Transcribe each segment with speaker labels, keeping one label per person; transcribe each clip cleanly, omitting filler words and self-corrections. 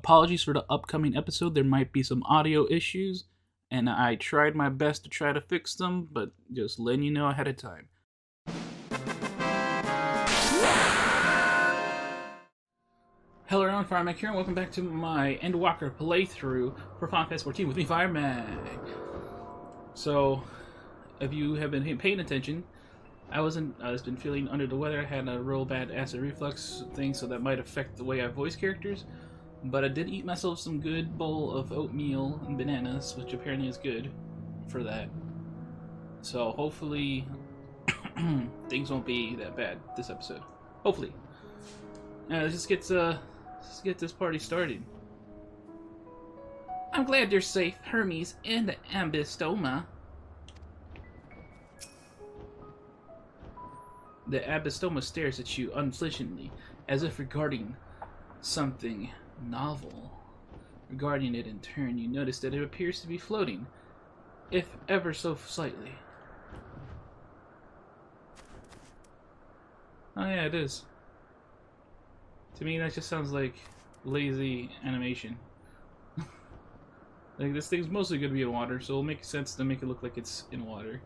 Speaker 1: Apologies for the upcoming episode. There might be some audio issues, and I tried my best to try to fix them, but just letting you know ahead of time. Hello everyone, Firemac here, and welcome back to my Endwalker playthrough for Final Fantasy 14 with me, Firemac. So, if you have been paying attention, I've been feeling under the weather. I had a real bad acid reflux thing, so that might affect the way I voice characters. But I did eat myself some good bowl of oatmeal and bananas, which apparently is good for that. So hopefully things won't be that bad this episode. Hopefully. Let's just get this party started. I'm glad you're safe, Hermes and the Ambistoma. The Ambistoma stares at you unflinchingly, as if regarding something novel. Regarding it in turn, you notice that it appears to be floating, if ever so slightly. Oh yeah, it is. To me, that just sounds like lazy animation. Like, this thing's mostly going to be in water, so it'll make sense to make it look like it's in water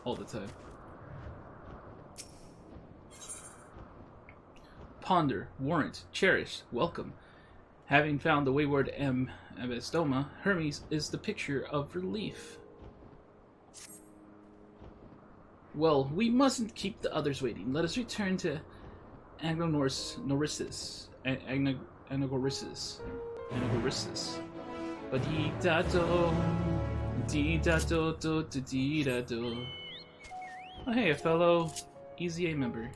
Speaker 1: all the time. Ponder, warrant, cherish, welcome. Having found the wayward Ambistoma, Hermes is the picture of relief. Well, we mustn't keep the others waiting. Let us return to Anagorissus. Oh hey, a fellow EZA member.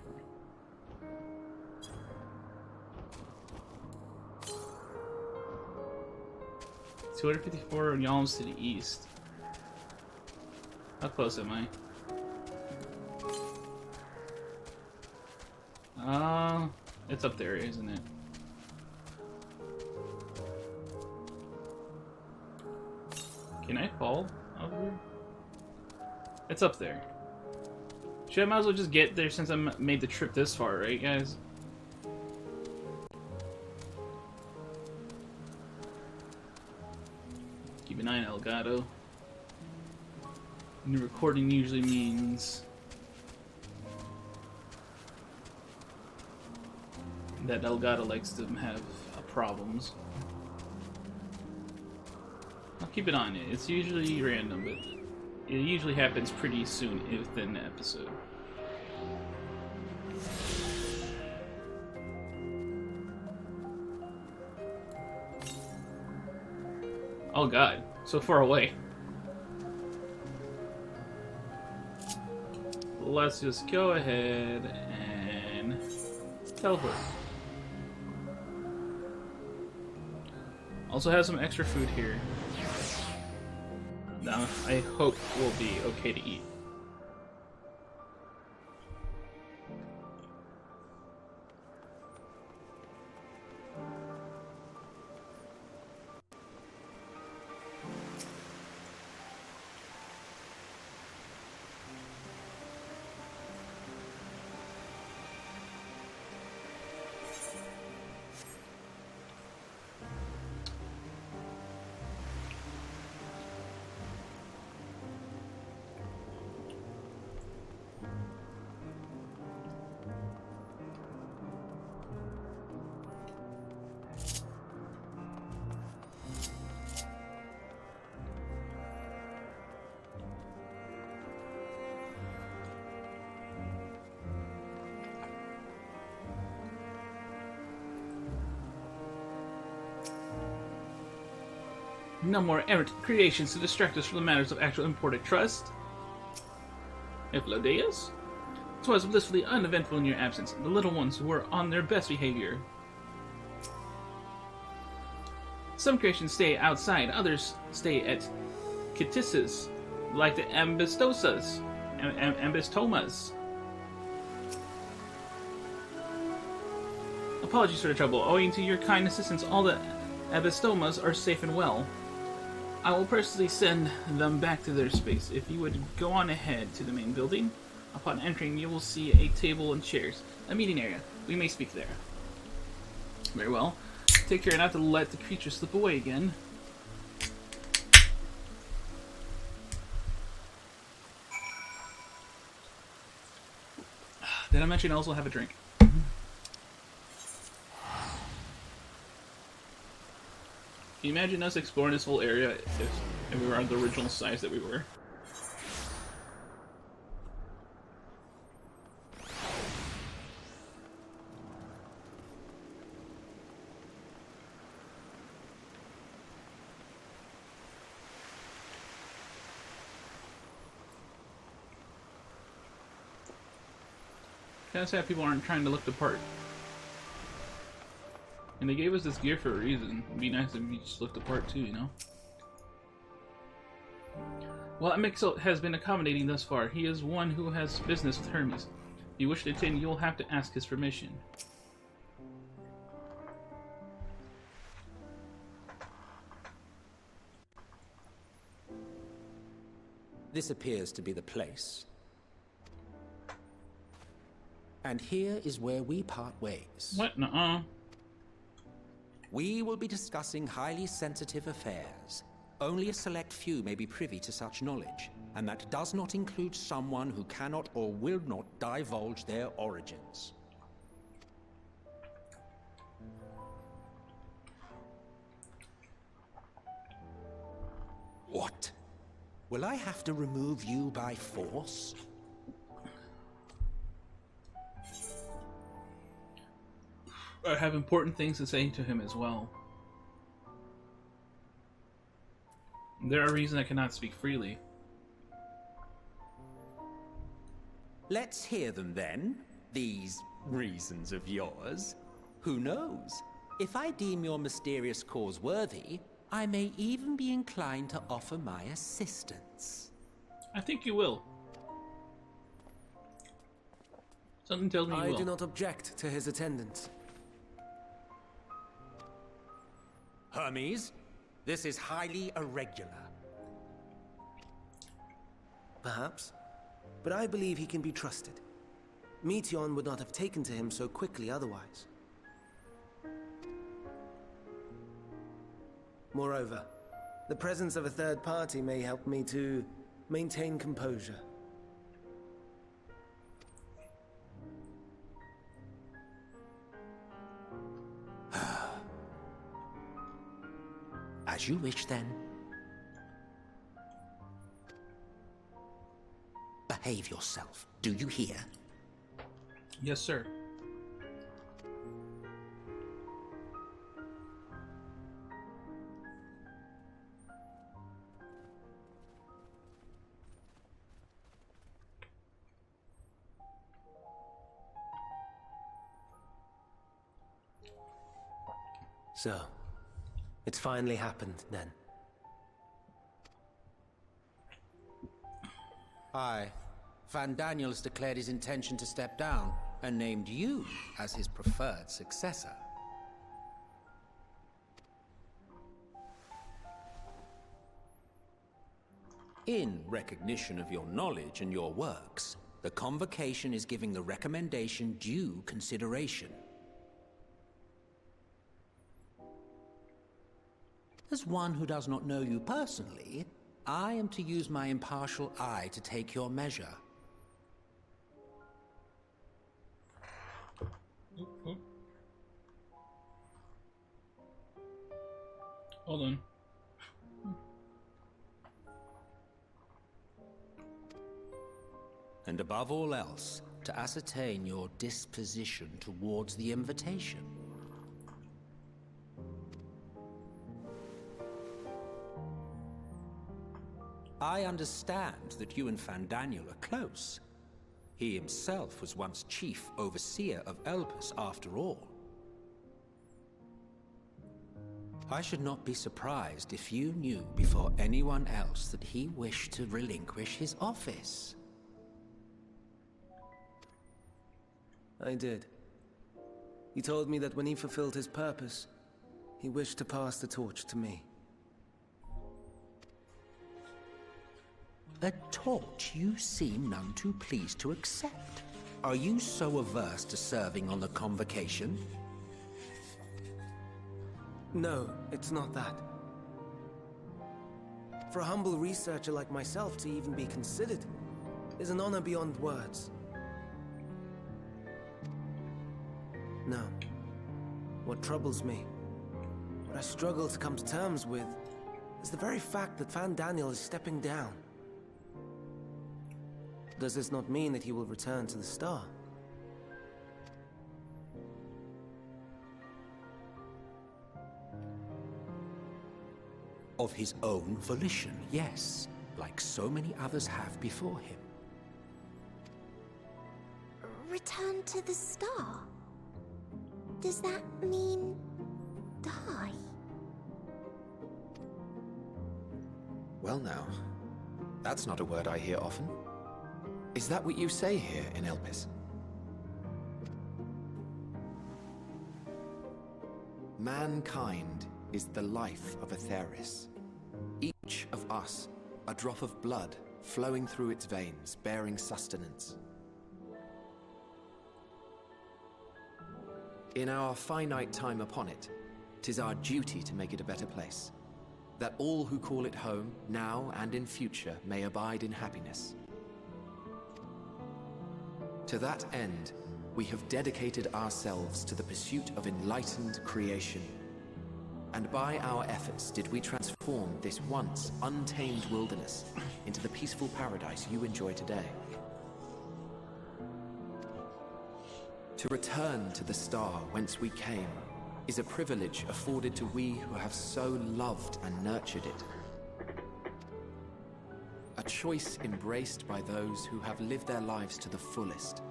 Speaker 1: 254 yalms to the east. How close am I? It's up there, isn't it? Can I fall over here? It's up there. I might as well just get there since I made the trip this far, right, guys? Keep an eye on Elgato. New recording usually means that Elgato likes to have problems. I'll keep it on it. It's usually random, but it usually happens pretty soon within the episode. Oh god, so far away. Let's just go ahead and teleport. Also have some extra food here. Now, I hope will be okay to eat. No more errant creations to distract us from the matters of actual important trust. Ephlodeus? 'Twas blissfully uneventful in your absence. The little ones were on their best behavior. Some creations stay outside, others stay at Kittises, like the Ambistomas. Apologies for the trouble. Owing to your kind assistance, all the Ambistomas are safe and well. I will personally send them back to their space. If you would go on ahead to the main building, upon entering you will see a table and chairs, a meeting area. We may speak there. Very well. take care not to let the creature slip away again. Did I mention I also have a drink? Can you imagine us exploring this whole area if we were on the original size that we were? Kind of sad people aren't trying to look the part. And they gave us this gear for a reason. It'd be nice if we just looked the part too, you know? Well, Mixel has been accommodating thus far. He is one who has business with Hermes. If you wish to attend, you'll have to ask his permission.
Speaker 2: This appears to be the place. And here is where we part ways.
Speaker 1: What? Nuh-uh.
Speaker 2: We will be discussing highly sensitive affairs. Only a select few may be privy to such knowledge, and that does not include someone who cannot or will not divulge their origins. What? Will I have to remove you by force?
Speaker 1: I have important things to say to him as well. There are reasons I cannot speak freely.
Speaker 2: Let's hear them then, these reasons of yours. Who knows? If I deem your mysterious cause worthy, I may even be inclined to offer my assistance.
Speaker 1: I think you will. Something tells me you will.
Speaker 3: I do not object to his attendance.
Speaker 2: Hermes, this is highly irregular.
Speaker 3: Perhaps, but I believe he can be trusted. Meteon would not have taken to him so quickly otherwise. Moreover, the presence of a third party may help me to maintain composure.
Speaker 2: As you wish, then. Behave yourself. Do you hear?
Speaker 1: Yes, sir.
Speaker 3: So, it's finally happened, then.
Speaker 2: Aye. Van Daniel has declared his intention to step down and named you as his preferred successor. In recognition of your knowledge and your works, the Convocation is giving the recommendation due consideration. As one who does not know you personally, I am to use my impartial eye to take your measure.
Speaker 1: Hold on.
Speaker 2: And above all else, to ascertain your disposition towards the invitation. I understand that you and Van Daniel are close. He himself was once chief overseer of Elpis after all. I should not be surprised if you knew before anyone else that he wished to relinquish his office.
Speaker 3: I did. He told me that when he fulfilled his purpose, he wished to pass the torch to me.
Speaker 2: A torch you seem none too pleased to accept. Are you so averse to serving on the Convocation?
Speaker 3: No, it's not that. For a humble researcher like myself to even be considered is an honor beyond words. No. What troubles me, what I struggle to come to terms with, is the very fact that Van Daniel is stepping down. Does this not mean that he will return to the Star?
Speaker 2: Of his own volition, yes, like so many others have before him.
Speaker 4: Return to the Star? Does that mean die?
Speaker 5: Well now, that's not a word I hear often. Is that what you say here in Elpis? Mankind is the life of Atheris. Each of us, a drop of blood flowing through its veins, bearing sustenance. In our finite time upon it, 'tis our duty to make it a better place, that all who call it home, now and in future, may abide in happiness. To that end, we have dedicated ourselves to the pursuit of enlightened creation. And by our efforts did we transform this once untamed wilderness into the peaceful paradise you enjoy today. To return to the star whence we came is a privilege afforded to we who have so loved and nurtured it. A choice embraced by those who have lived their lives to the fullest,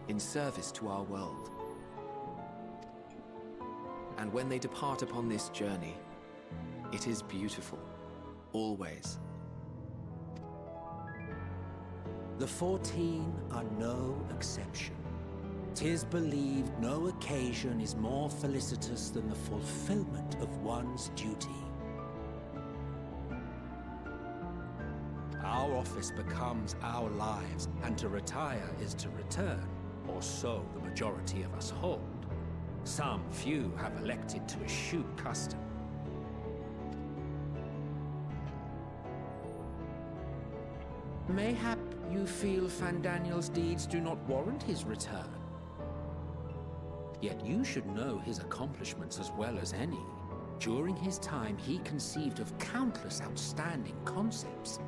Speaker 5: in service to our world. And when they depart upon this journey, it is beautiful, always.
Speaker 2: The 14 are no exception. 'Tis believed no occasion is more felicitous than the fulfillment of one's duty. Our office becomes our lives, and to retire is to return, or so the majority of us hold. Some few have elected to eschew custom. Mayhap you feel Fandaniel's deeds do not warrant his return. Yet you should know his accomplishments as well as any. During his time, he conceived of countless outstanding concepts.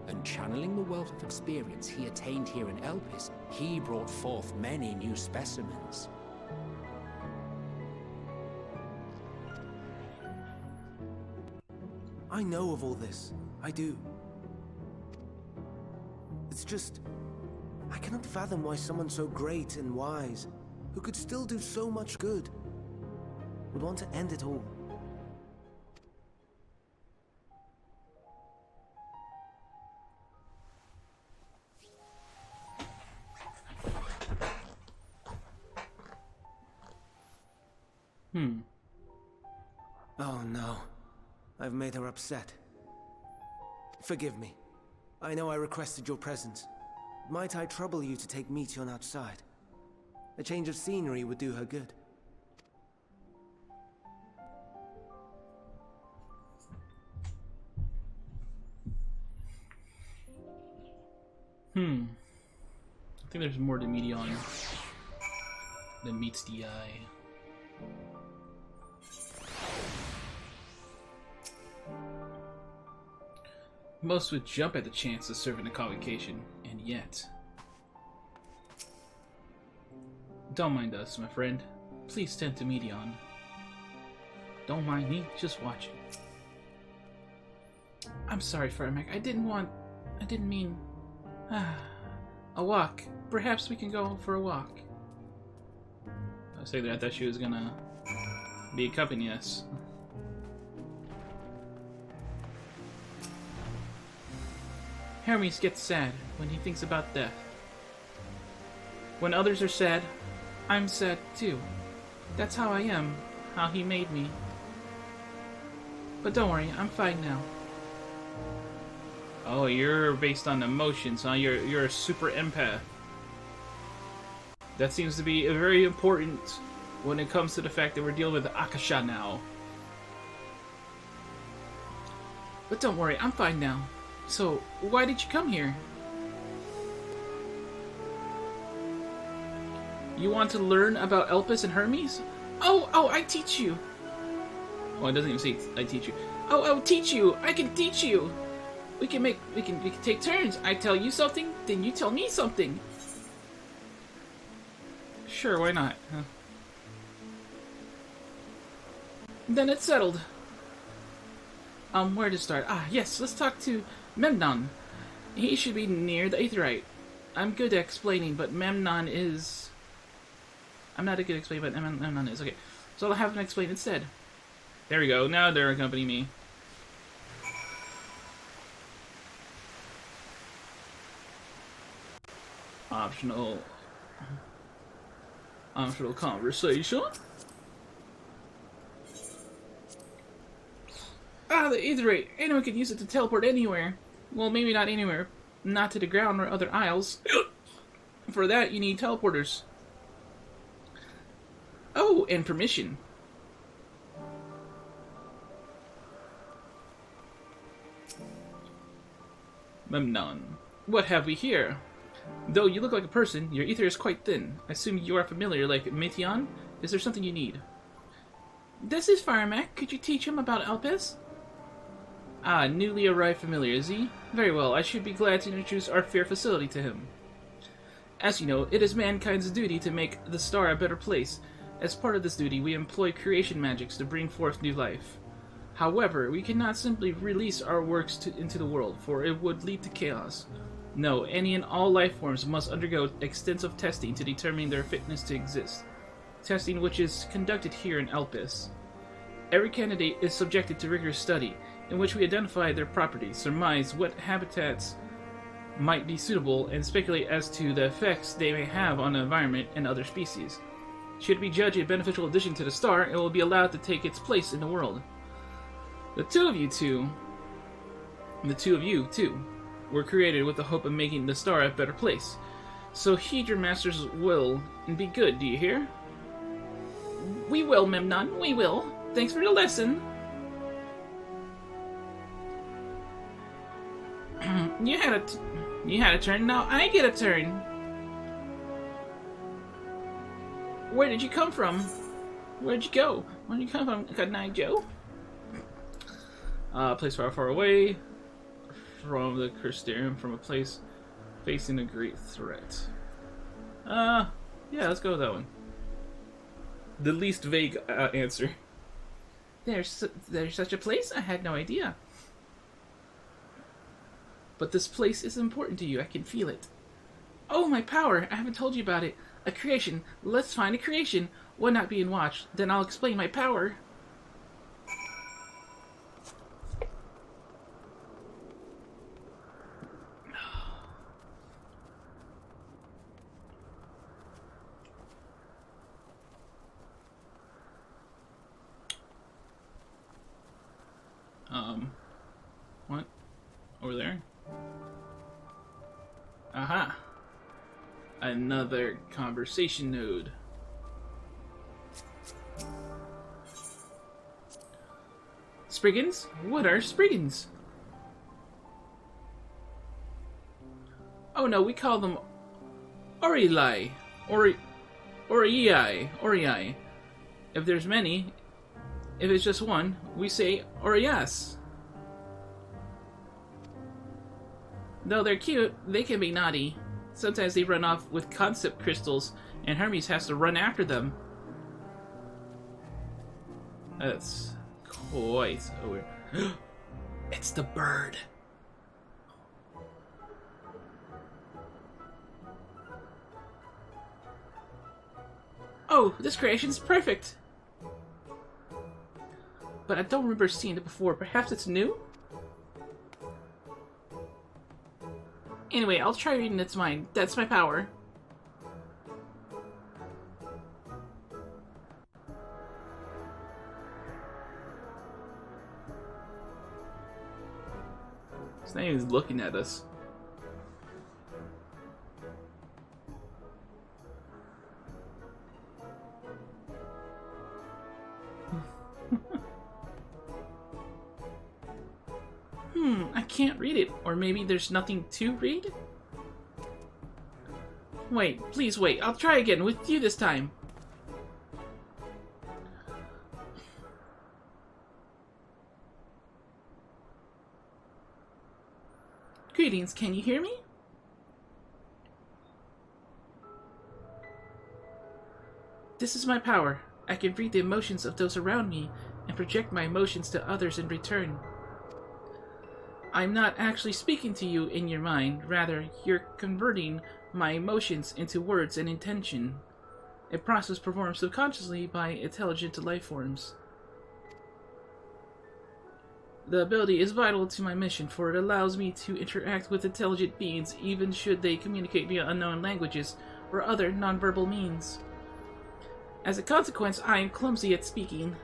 Speaker 2: And channeling the wealth of experience he attained here in Elpis, he brought forth many new specimens.
Speaker 3: I know of all this. I do. It's just, I cannot fathom why someone so great and wise, who could still do so much good, would want to end it all. Oh no. I've made her upset. Forgive me. I know I requested your presence. Might I trouble you to take Meteon outside? A change of scenery would do her good.
Speaker 1: I think there's more to Meteon than meets the eye. Most would jump at the chance of serving a convocation, and yet... Don't mind us, my friend. Please tend to Meteon. Don't mind me, just watching. I'm sorry, Firemac. I didn't mean... a walk. Perhaps we can go for a walk. I say that I thought she was gonna be accompanying us. Hermes gets sad when he thinks about death. When others are sad, I'm sad too. That's how I am, how he made me. But don't worry, I'm fine now. Oh, you're based on emotions, huh? You're a super empath. That seems to be a very important when it comes to the fact that we're dealing with Akasha now. But don't worry, I'm fine now. So, why did you come here? You want to learn about Elpis and Hermes? Oh, I teach you. Oh, it doesn't even say I teach you. Oh, teach you. I can teach you. We can take turns. I tell you something, then you tell me something. Sure, why not? Huh? Then it's settled. Where to start? Ah, yes, let's talk to Memnon. He should be near the Aetherite. I'm good at explaining, but Memnon is... I'm not a good explainer, but Memnon is. Okay, so I'll have him explain instead. There we go. Now they're accompanying me. Optional conversation. Ah, the Aetherite. Anyone can use it to teleport anywhere. Well, maybe not anywhere. Not to the ground or other isles. For that, you need teleporters. Oh, and permission. Memnon. What have we here? Though you look like a person, your ether is quite thin. I assume you are familiar like Meteon? Is there something you need? This is Firemac. Could you teach him about Elpis? Ah, newly arrived familiar, is he? Very well, I should be glad to introduce our fair facility to him. As you know, it is mankind's duty to make the star a better place. As part of this duty, we employ creation magics to bring forth new life. However, we cannot simply release our works into the world, for it would lead to chaos. No, any and all life forms must undergo extensive testing to determine their fitness to exist. Testing which is conducted here in Elpis. Every candidate is subjected to rigorous study, in which we identify their properties, surmise what habitats might be suitable, and speculate as to the effects they may have on the environment and other species. Should we judge a beneficial addition to the star, it will be allowed to take its place in the world. The two of you too, were created with the hope of making the star a better place. So heed your master's will and be good, do you hear? We will, Memnon, we will. Thanks for the lesson. You had a turn, now I get a turn. Where did you come from? Where'd you go? Where'd you come from, Good night, Joe? Place far, far away from the Crystarium, from a place facing a great threat. Yeah, let's go with that one. The least vague answer. There's such a place? I had no idea. But this place is important to you. I can feel it. Oh, my power! I haven't told you about it. A creation. Let's find a creation. One not being watched. Then I'll explain my power. What? Over there? Aha! Another conversation node. Spriggans? What are Spriggans? Oh no, we call them Orilai. Orii. If there's many, if it's just one, we say Orias. Though they're cute, they can be naughty. Sometimes they run off with concept crystals, and Hermes has to run after them. That's quite weird. It's the bird. Oh, this creation's perfect. But I don't remember seeing it before. Perhaps it's new? Anyway, I'll try reading its mind. That's my power. It's not even looking at us. I can't read it. Or maybe there's nothing to read? Wait, please wait. I'll try again with you this time. Greetings, can you hear me? This is my power. I can read the emotions of those around me and project my emotions to others in return. I'm not actually speaking to you in your mind, rather, you're converting my emotions into words and intention, a process performed subconsciously by intelligent life forms. The ability is vital to my mission, for it allows me to interact with intelligent beings even should they communicate via unknown languages or other nonverbal means. As a consequence, I am clumsy at speaking.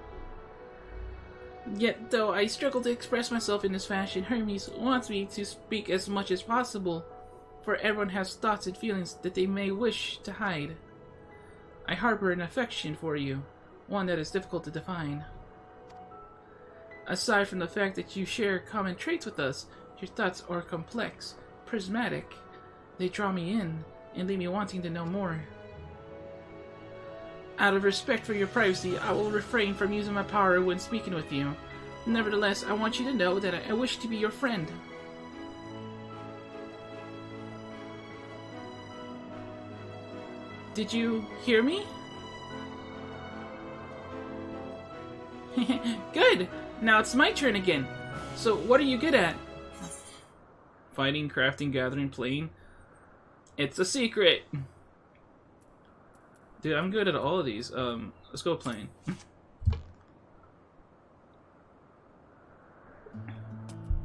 Speaker 1: Yet, though I struggle to express myself in this fashion, Hermes wants me to speak as much as possible, for everyone has thoughts and feelings that they may wish to hide. I harbor an affection for you, one that is difficult to define. Aside from the fact that you share common traits with us, your thoughts are complex, prismatic. They draw me in and leave me wanting to know more. Out of respect for your privacy, I will refrain from using my power when speaking with you. Nevertheless, I want you to know that I wish to be your friend. Did you hear me? Good! Now it's my turn again. So, what are you good at? Fighting, crafting, gathering, playing. It's a secret! Dude, I'm good at all of these. Let's go playing.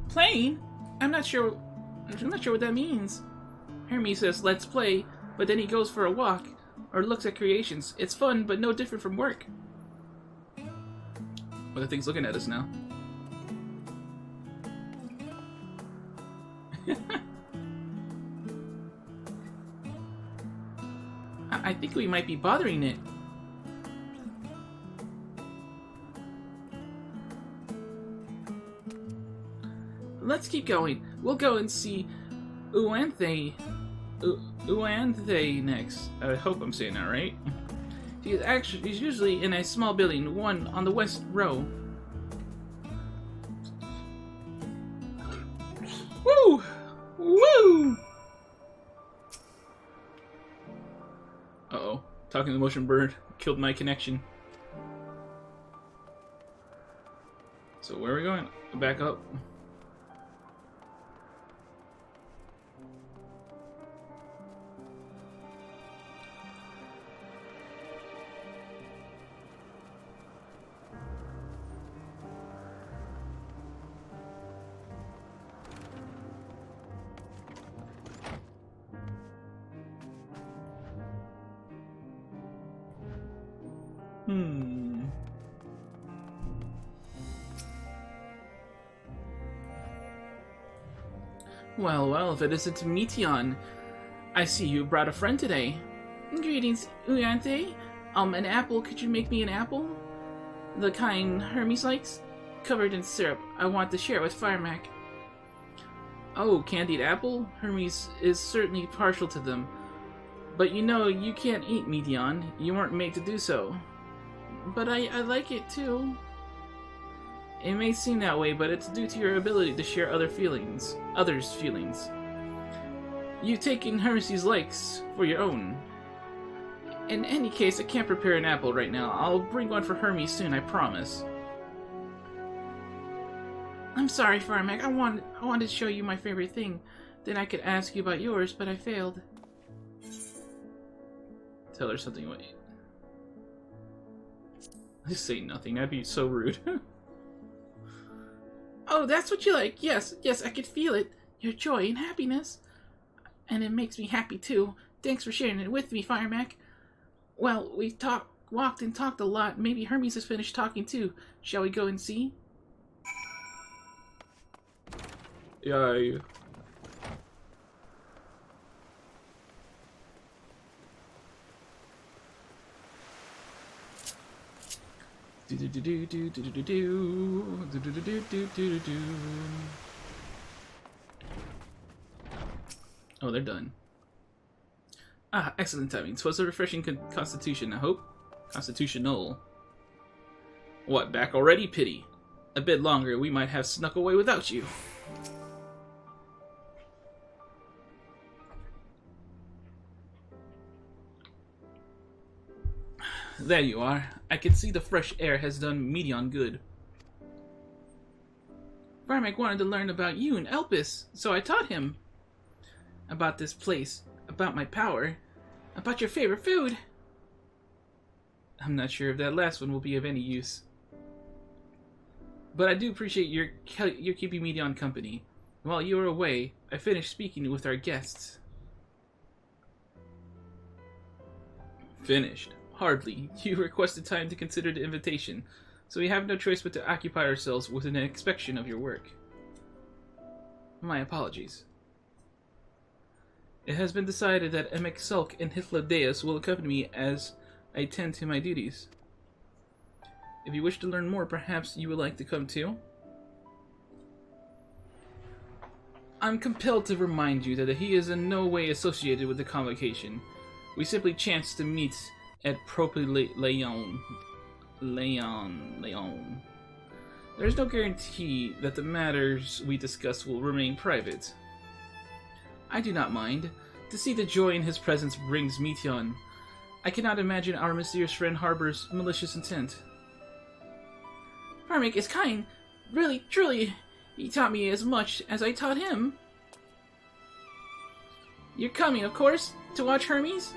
Speaker 1: Playing? I'm not sure what that means. Hermes says, let's play, but then he goes for a walk, or looks at creations. It's fun, but no different from work. Well, the thing's looking at us now. I think we might be bothering it. Let's keep going. We'll go and see Uanthe next. I hope I'm saying that right. He's usually in a small building, one on the west row. Woo! Woo! Uh-oh. Talking to the motion bird killed my connection. So where are we going? Back up. Well, if it isn't Meteon. I see you brought a friend today. Greetings, Uyante. An apple, could you make me an apple? The kind Hermes likes? Covered in syrup. I want to share it with Firemac. Oh, candied apple? Hermes is certainly partial to them. But you know, you can't eat Meteon. You weren't made to do so. But I like it too. It may seem that way, but it's due to your ability to share others' feelings. You've taken Hermes' likes for your own. In any case, I can't prepare an apple right now. I'll bring one for Hermes soon, I promise. I'm sorry, Firemac. I wanted to show you my favorite thing. Then I could ask you about yours, but I failed. Tell her something. Wait. Just say nothing. That'd be so rude. Oh, that's what you like. Yes, I can feel it. Your joy and happiness. And it makes me happy too. Thanks for sharing it with me, Firemac. Well, we've walked and talked a lot. Maybe Hermes has finished talking too. Shall we go and see? Yay. Oh, they're done. Ah, excellent timing. 'Twas a refreshing constitution, I hope. Constitutional. What, back already? Pity. A bit longer, we might have snuck away without you. There you are. I can see the fresh air has done Medion good. Firemac wanted to learn about you and Elpis, so I taught him. About this place, about my power, about your favorite food. I'm not sure if that last one will be of any use. But I do appreciate your keeping Medion company. While you were away, I finished speaking with our guests. Finished? Hardly. You requested time to consider the invitation, so we have no choice but to occupy ourselves with an inspection of your work. My apologies. It has been decided that Emek Sulk and Hythlodeus will accompany me as I tend to my duties. If you wish to learn more, perhaps you would like to come too? I'm compelled to remind you that he is in no way associated with the convocation. We simply chanced to meet at Propylaeon. Leon. There is no guarantee that the matters we discuss will remain private. I do not mind. To see the joy in his presence brings Meteon. I cannot imagine our mysterious friend harbors malicious intent. Firemac is kind. Really, truly. He taught me as much as I taught him. You're coming, of course, to watch Hermes?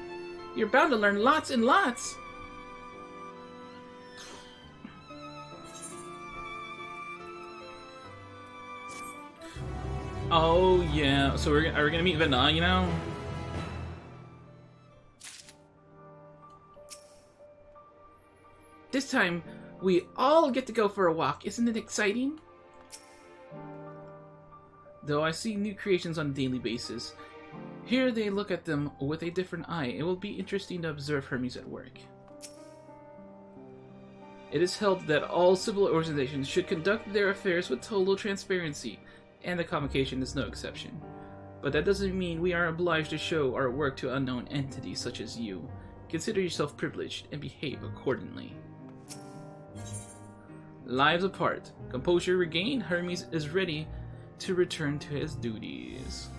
Speaker 1: You're bound to learn lots and lots. Oh, yeah. So are we gonna meet Vena, you know? This time, we all get to go for a walk. Isn't it exciting? Though I see new creations on a daily basis, here they look at them with a different eye. It will be interesting to observe Hermes at work. It is held that all civil organizations should conduct their affairs with total transparency, and the convocation is no exception. But that doesn't mean we are obliged to show our work to unknown entities such as you. Consider yourself privileged and behave accordingly. Lives apart. Composure regained, Hermes is ready to return to his duties.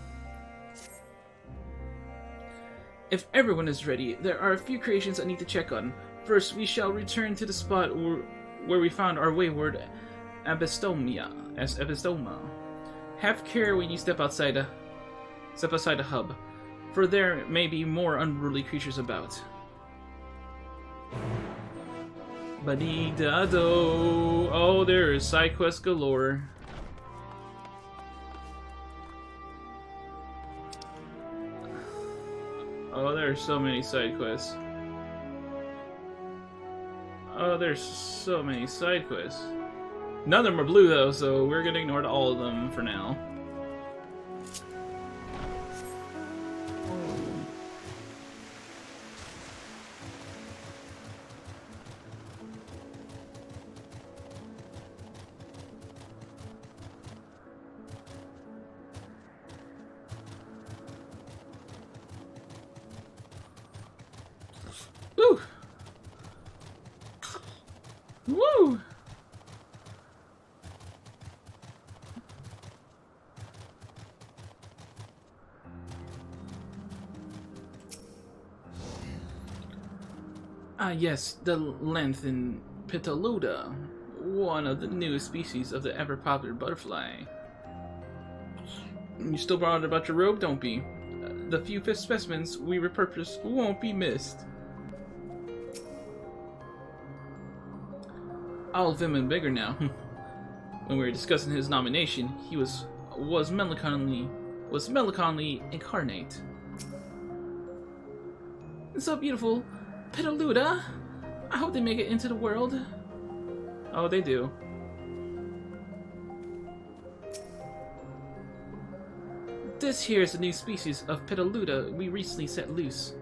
Speaker 1: If everyone is ready, there are a few creations I need to check on. First, we shall return to the spot where we found our wayward Abystoma. Have care when you step outside the hub, for there may be more unruly creatures about. Badidado. Oh, there is side quest galore. Oh, there's so many side quests. Oh, there's so many side quests. None of them are blue though, so we're gonna ignore all of them for now. Woo! Woo! Ah yes, the lengthened Pitaluda, one of the newest species of the ever-popular butterfly. You still bothered about your robe? Don't be. The few fifth specimens we repurposed won't be missed. All vim and bigger now. When we were discussing his nomination, he was melancholy incarnate. It's so beautiful. Pitaluda! I hope they make it into the world. Oh, they do. This here is a new species of Pitaluda we recently set loose.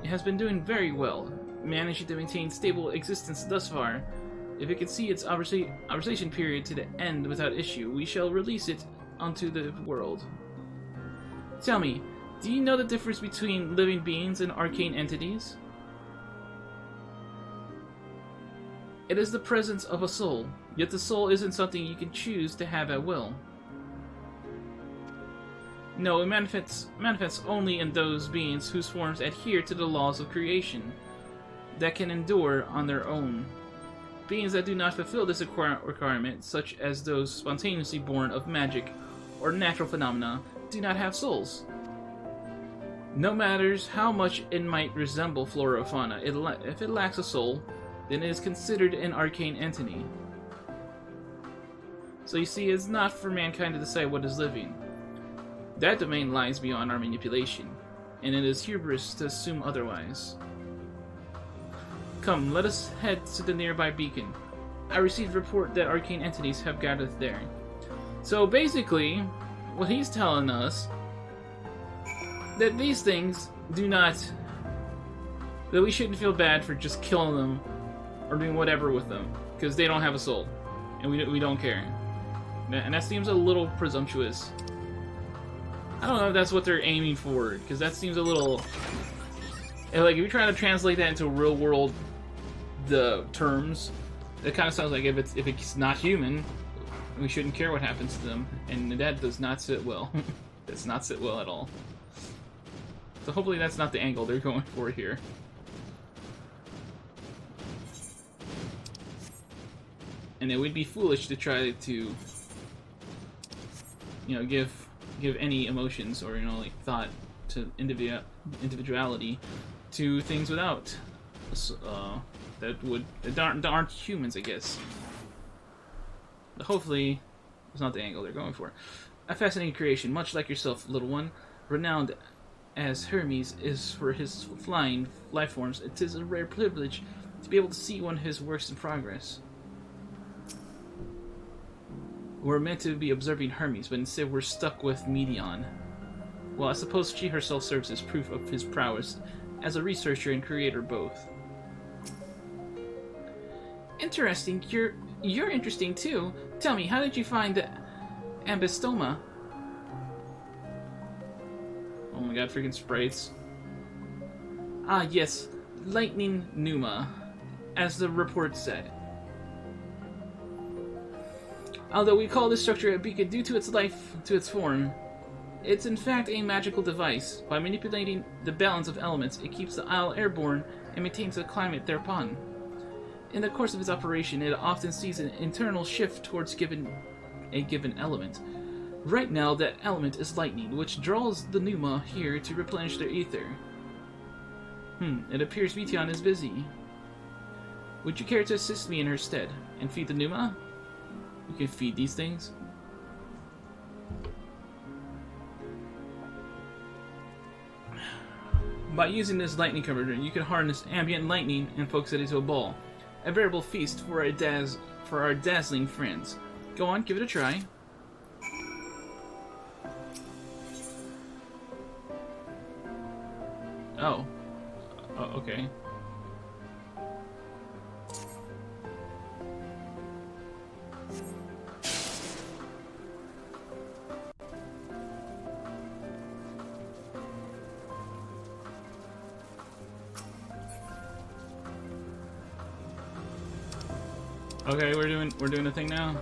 Speaker 1: It has been doing very well, managing to maintain stable existence thus far. If it can see its observation period to the end without issue, we shall release it onto the world. Tell me, Do you know the difference between living beings and arcane entities? It is the presence of a soul, yet the soul isn't something you can choose to have at will. No, it manifests only in those beings whose forms adhere to the laws of creation, that can endure on their own. Beings that do not fulfill this requirement, such as those spontaneously born of magic or natural phenomena, do not have souls. No matters how much it might resemble flora or fauna, if it lacks a soul, then it is considered an arcane entity. So you see, it's not for mankind to decide what is living. That domain lies beyond our manipulation, and it is hubris to assume otherwise. Come, let us head to the nearby beacon. I received a report that arcane entities have gathered there. So basically, what he's telling us, that these things do not... that we shouldn't feel bad for just killing them or doing whatever with them, because they don't have a soul, and we don't care. And that seems a little presumptuous. I don't know if that's what they're aiming for, because that seems a little... like, if you're trying to translate that into real world terms, it kind of sounds like if it's not human, we shouldn't care what happens to them, and that does not sit well. Does not sit well at all. So hopefully that's not the angle they're going for here. And it would be foolish to try to, you know, give any emotions or, you know, like thought to individuality to things without that aren't humans, I guess. But hopefully it's not the angle they're going for. A fascinating creation, much like yourself, little one, renowned as Hermes is for his flying life forms. It is a rare privilege to be able to see one of his works in progress. We're meant to be observing Hermes, but instead we're stuck with Meteon. Well, I suppose she herself serves as proof of his prowess as a researcher and creator both. Interesting. You're interesting too. Tell me, how did you find the ambystoma? Oh my god, freaking sprites. Ah, yes. Lightning Pneuma, as the report said. Although we call this structure a beacon due to its form, it's in fact a magical device. By manipulating the balance of elements, it keeps the isle airborne and maintains the climate thereupon. In the course of its operation, it often sees an internal shift towards a given element. Right now, that element is lightning, which draws the Pneuma here to replenish their ether. It appears Meteon is busy. Would you care to assist me in her stead and feed the Pneuma? You can feed these things. By using this lightning converter, you can harness ambient lightning and focus it into a ball. A veritable feast for our dazzling friends. Go on, give it a try. Oh. Okay. Okay, we're doing a thing now.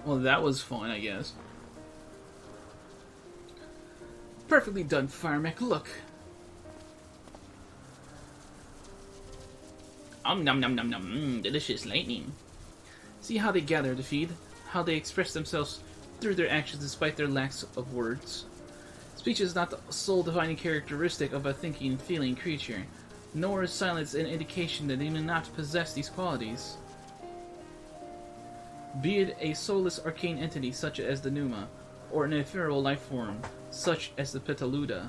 Speaker 1: Well, that was fun, I guess. Perfectly done, Firemac. Look. Nom nom nom nom. Delicious lightning. See how they gather to feed? How they express themselves through their actions despite their lack of words. Speech is not the sole defining characteristic of a thinking and feeling creature, nor is silence an indication that they do not possess these qualities. Be it a soulless arcane entity such as the Pneuma, or an ephemeral life form such as the Petaluda,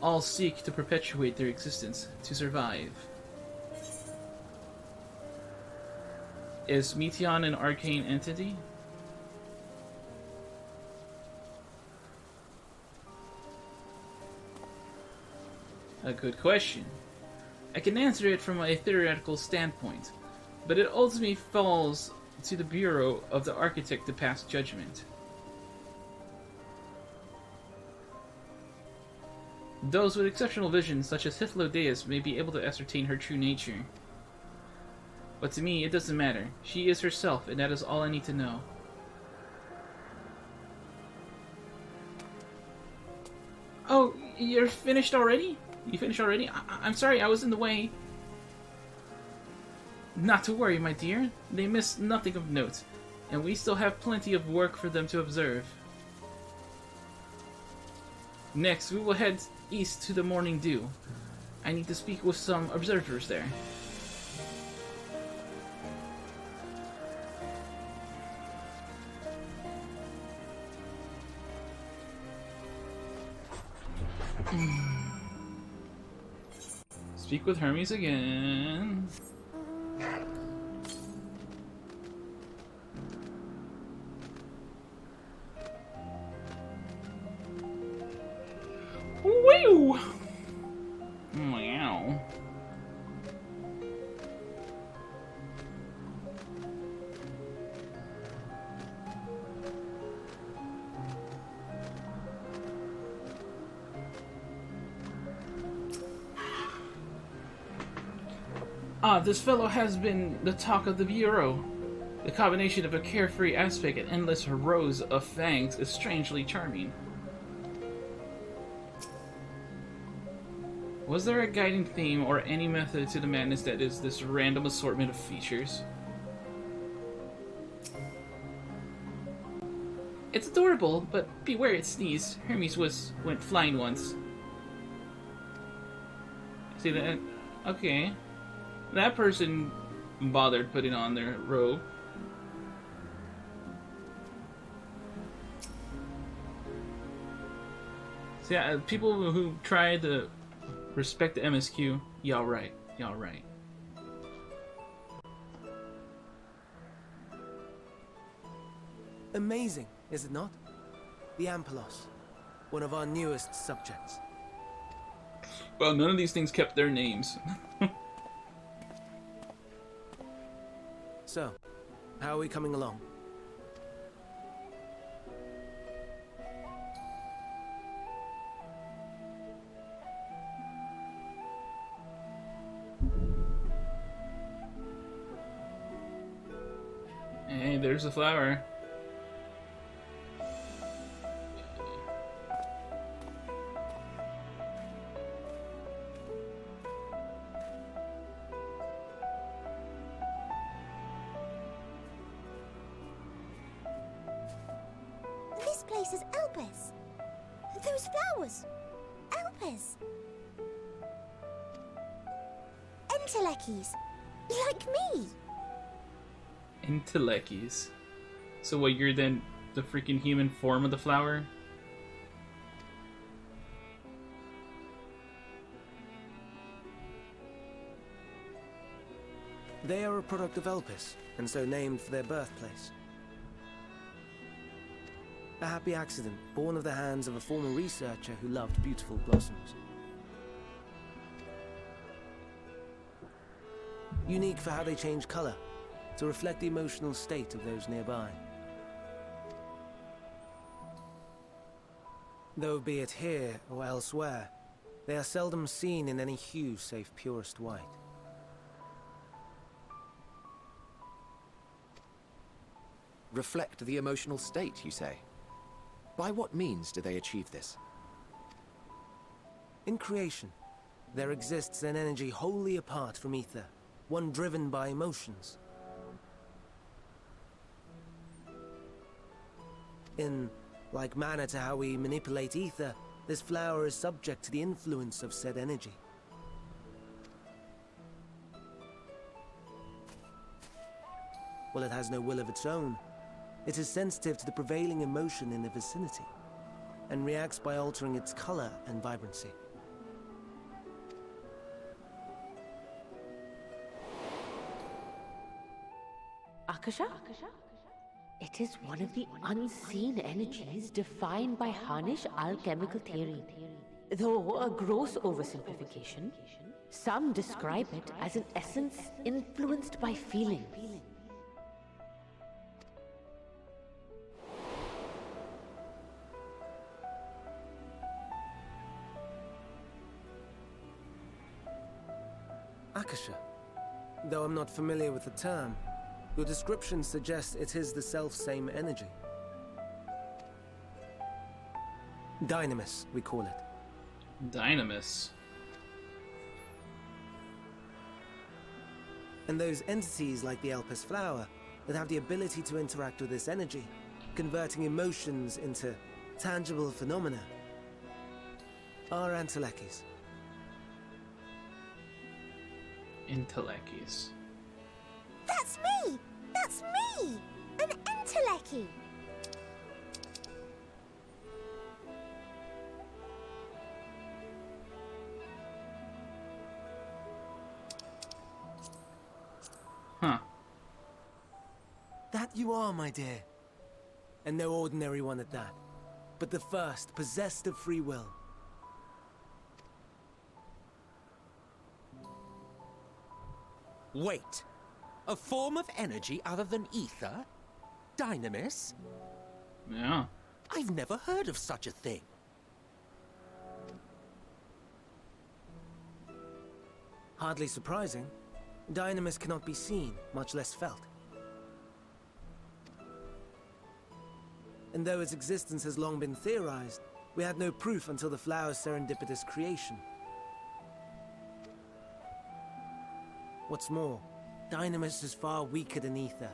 Speaker 1: all seek to perpetuate their existence, to survive. Is Meteon an arcane entity? A good question. I can answer it from a theoretical standpoint, but it ultimately falls to the Bureau of the Architect to pass judgment. Those with exceptional vision, such as Hythlodaeus, may be able to ascertain her true nature. But to me, it doesn't matter. She is herself, and that is all I need to know. Oh, you're finished already? You finished already? I'm sorry, I was in the way. Not to worry, my dear. They missed nothing of note, and we still have plenty of work for them to observe. Next, we will head east to the Morning Dew. I need to speak with some observers there. Speak with Hermes again. Woo! Wow. This fellow has been the talk of the Bureau. The combination of a carefree aspect and endless rows of fangs is strangely charming. Was there a guiding theme or any method to the madness that is this random assortment of features? It's adorable, but beware its sneeze. Hermes went flying once. See that? Okay. That person bothered putting on their robe. So yeah, people who try to respect the MSQ, y'all right. Y'all right.
Speaker 3: Amazing, is it not? The Ampelos, one of our newest subjects.
Speaker 1: Well, none of these things kept their names.
Speaker 3: So, how are we coming along?
Speaker 1: Hey, there's the flower.
Speaker 4: This place is Elpis. Those flowers. Elpis. Enteleckies. Like me.
Speaker 1: Enteleckies. So what, you're then the freaking human form of the flower?
Speaker 3: They are a product of Elpis, and so named for their birthplace. A happy accident, born of the hands of a former researcher who loved beautiful blossoms. Unique for how they change color, to reflect the emotional state of those nearby. Though be it here or elsewhere, they are seldom seen in any hue save purest white.
Speaker 5: Reflect the emotional state, you say? By what means do they achieve this?
Speaker 3: In creation, there exists an energy wholly apart from ether, one driven by emotions. In like manner to how we manipulate ether, this flower is subject to the influence of said energy. While it has no will of its own, it is sensitive to the prevailing emotion in the vicinity, and reacts by altering its color and vibrancy.
Speaker 6: Akasha? It is one of the unseen energies defined by Harnish alchemical theory. Though a gross oversimplification, Some describe it as an essence influenced by feeling.
Speaker 3: Akasha. Though I'm not familiar with the term, your description suggests it is the self-same energy. Dynamis, we call it.
Speaker 1: Dynamis.
Speaker 3: And those entities like the Elpis flower that have the ability to interact with this energy, converting emotions into tangible phenomena, are Entelechy's.
Speaker 1: Entelechy's.
Speaker 4: That's me! That's me! An Entelechy!
Speaker 1: Huh.
Speaker 3: That you are, my dear. And no ordinary one at that, but the first possessed of free will.
Speaker 2: Wait. A form of energy other than ether? Dynamis?
Speaker 1: Yeah.
Speaker 2: I've never heard of such a thing.
Speaker 3: Hardly surprising. Dynamis cannot be seen, much less felt. And though its existence has long been theorized, we had no proof until the flower's serendipitous creation. What's more, Dynamis is far weaker than ether.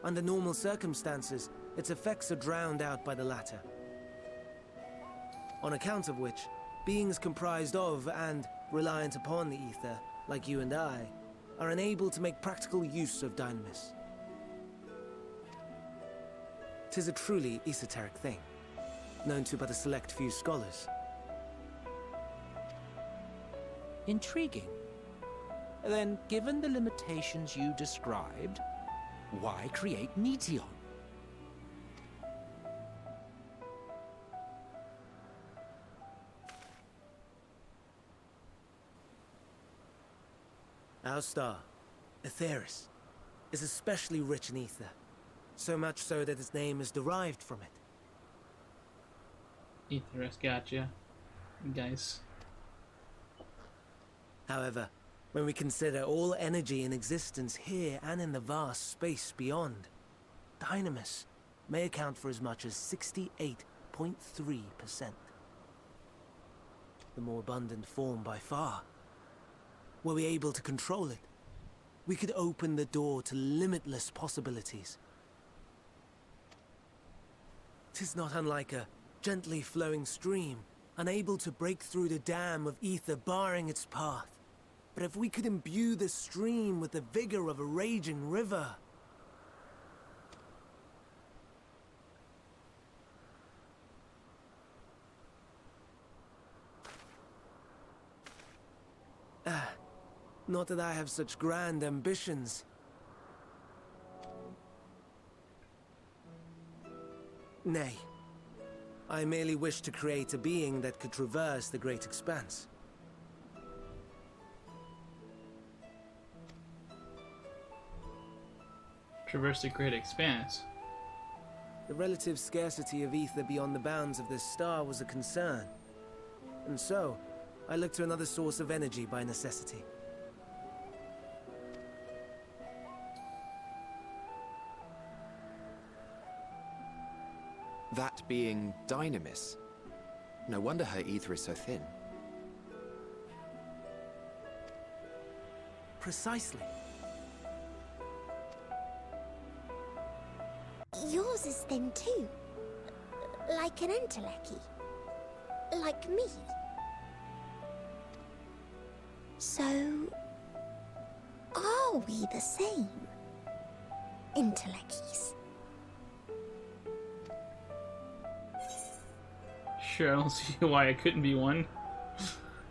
Speaker 3: Under normal circumstances, its effects are drowned out by the latter. On account of which, beings comprised of and reliant upon the ether, like you and I, are unable to make practical use of Dynamis. 'Tis a truly esoteric thing, known to but a select few scholars.
Speaker 2: Intriguing. Then, given the limitations you described, why create Meteon?
Speaker 3: Our star, Aetheris, is especially rich in ether, so much so that its name is derived from it.
Speaker 1: Aetheris, gotcha. Guys.
Speaker 3: However, when we consider all energy in existence here and in the vast space beyond, Dynamis may account for as much as 68.3%. The more abundant form by far. Were we able to control it, we could open the door to limitless possibilities. 'Tis not unlike a gently flowing stream, unable to break through the dam of ether barring its path. But if we could imbue the stream with the vigor of a raging river... Not that I have such grand ambitions. Nay. I merely wish to create a being that could traverse the great expanse.
Speaker 1: Traverse the great expanse.
Speaker 3: The relative scarcity of ether beyond the bounds of this star was a concern. And so, I looked to another source of energy by necessity.
Speaker 5: That being Dynamis. No wonder her ether is so thin.
Speaker 3: Precisely.
Speaker 4: Yours is thin too. Like an Entelechy. Like me. So... are we the same? Entelechy's.
Speaker 1: Sure, I don't see why I couldn't be one.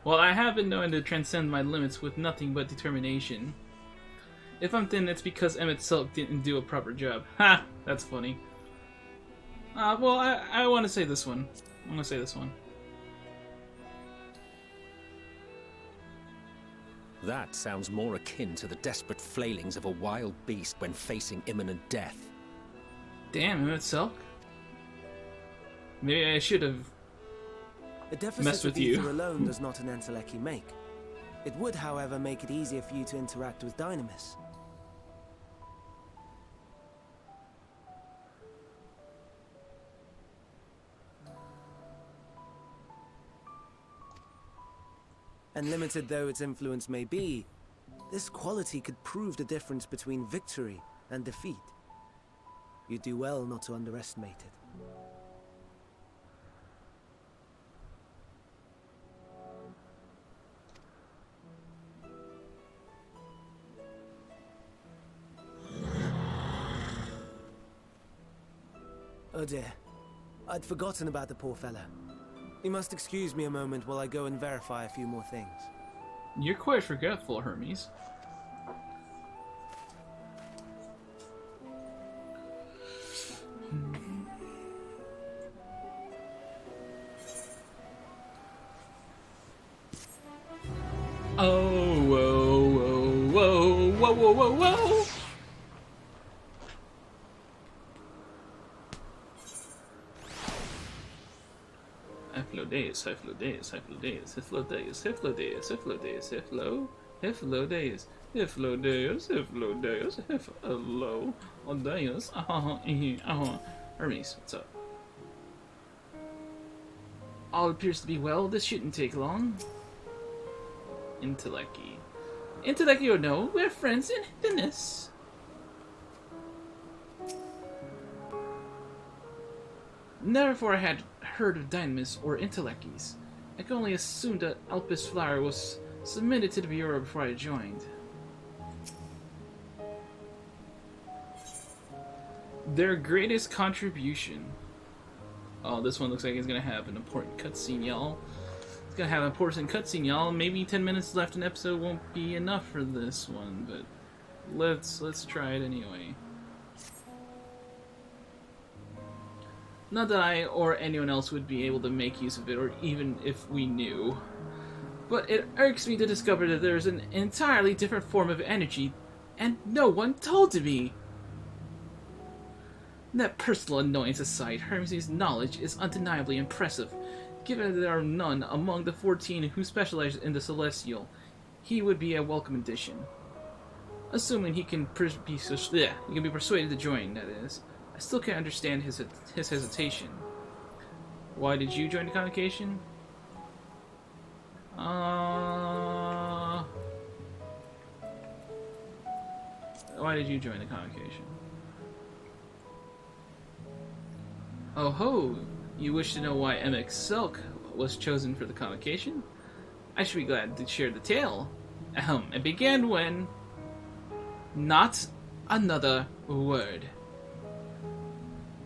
Speaker 1: Well, I have been known to transcend my limits with nothing but determination. If I'm thin, it's because Emmett Silk didn't do a proper job. Ha! That's funny. Well, I want to say this one. I'm going to say this one.
Speaker 2: That sounds more akin to the desperate flailings of a wild beast when facing imminent death.
Speaker 1: Damn, Emmett Silk. Maybe I should have
Speaker 3: A deficit
Speaker 1: messed
Speaker 3: of
Speaker 1: with you.
Speaker 3: ether alone does not an Entelechy make. It would, however, make it easier for you to interact with Dynamis. And limited though its influence may be, this quality could prove the difference between victory and defeat. You do well not to underestimate it. Oh dear, I'd forgotten about the poor fella. You must excuse me a moment while I go and verify a few more things.
Speaker 1: You're quite forgetful, Hermes. Oh, whoa, whoa, whoa, whoa, whoa, whoa, whoa! Hyflodeus, Hyflodeus, Hyflodeus, Hyflodeus, Hyflodeus, Hyflodeus, Hyflo, Hyflodeus, Hyflodeus, Hyflodeus, Hyflo, Odeus, Hermes, what's up? All appears to be well. This shouldn't take long. Entelechy. Entelechy or no, we're friends in Venice. Never before I had heard of Dynamis or Entelechy's. I could only assume that Alpus Flower was submitted to the Bureau before I joined. Their greatest contribution. Oh, this one looks like it's gonna have an important cutscene, y'all. It's gonna have an important cutscene, y'all. Maybe 10 minutes left in the episode won't be enough for this one, but let's try it anyway. Not that I or anyone else would be able to make use of it, or even if we knew. But it irks me to discover that there's an entirely different form of energy, and no one told me. That personal annoyance aside, Hermes' knowledge is undeniably impressive. Given that there are none among the 14 who specialize in the Celestial, he would be a welcome addition. Assuming he can be persuaded to join, that is. I still can't understand his hesitation. Why did you join the convocation? Why did you join the convocation? Oh ho! You wish to know why MX Silk was chosen for the convocation? I should be glad to share the tale. It began when... Not another word.